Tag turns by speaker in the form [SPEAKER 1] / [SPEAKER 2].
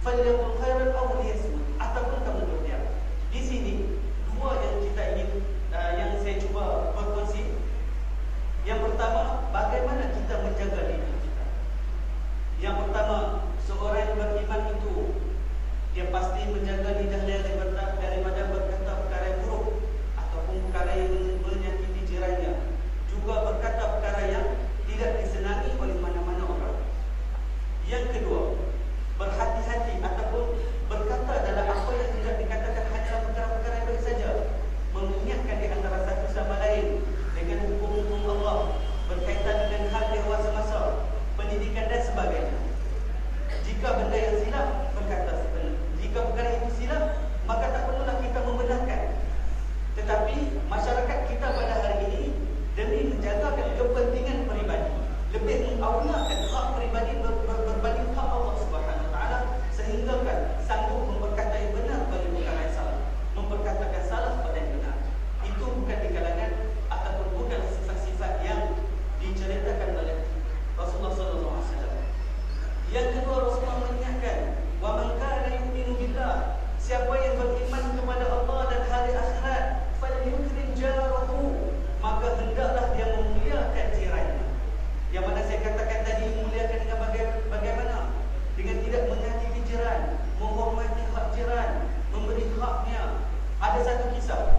[SPEAKER 1] falyaqul khairan aw liyasmut, ataupun kamu berdiam. Di sini dua yang kita ingin yang saya cuba berkongsi. Yang pertama, bagaimana kita menjaga diri kita. Yang pertama, seorang yang beriman itu dia pasti menjaga lidahnya daripada berkata perkara yang buruk ataupun perkara yang menyakiti jirannya, juga berkata perkara yang tidak disenangi oleh mana-mana orang. Yang kedua, berhati-hati ataupun berkata dalam apa yang tidak dikatakan hanyalah perkara-perkara yang baik saja, mengingatkan di antara satu sama lain dengan hukum-hukum Allah berkaitan dengan hal ehwal semasa, pendidikan dan sebagainya. Jika benda yang silap, berkata jika perkara itu silap, maka tak perlulah kita membenarkan. Tetapi masyarakat kita pada hari ini demi menjaga kepentingan peribadi, lebih mengaulakan hak peribadi berbanding hak Allah Subhanahu Wa Taala, sehingga kan sanggup memperkatai benar bagi perkara yang salah, memperkatakan salah pada yang benar. Itu bukan di kalangan ataupun bukan sifat-sifat yang diceritakan oleh Rasulullah SAW. Yang kedua, Rasulullah mengingatkan, wa man kana yu'minu billah, siapa yang beriman kepada Allah dan hari akhirat, falyukrim jarahu, maka hendaklah dia memuliakan jirannya. Yang mana saya katakan tadi, memuliakan dengan bagaimana? Dengan tidak menyakiti jiran, menghormati hak jiran, memberi haknya. Ada satu kisah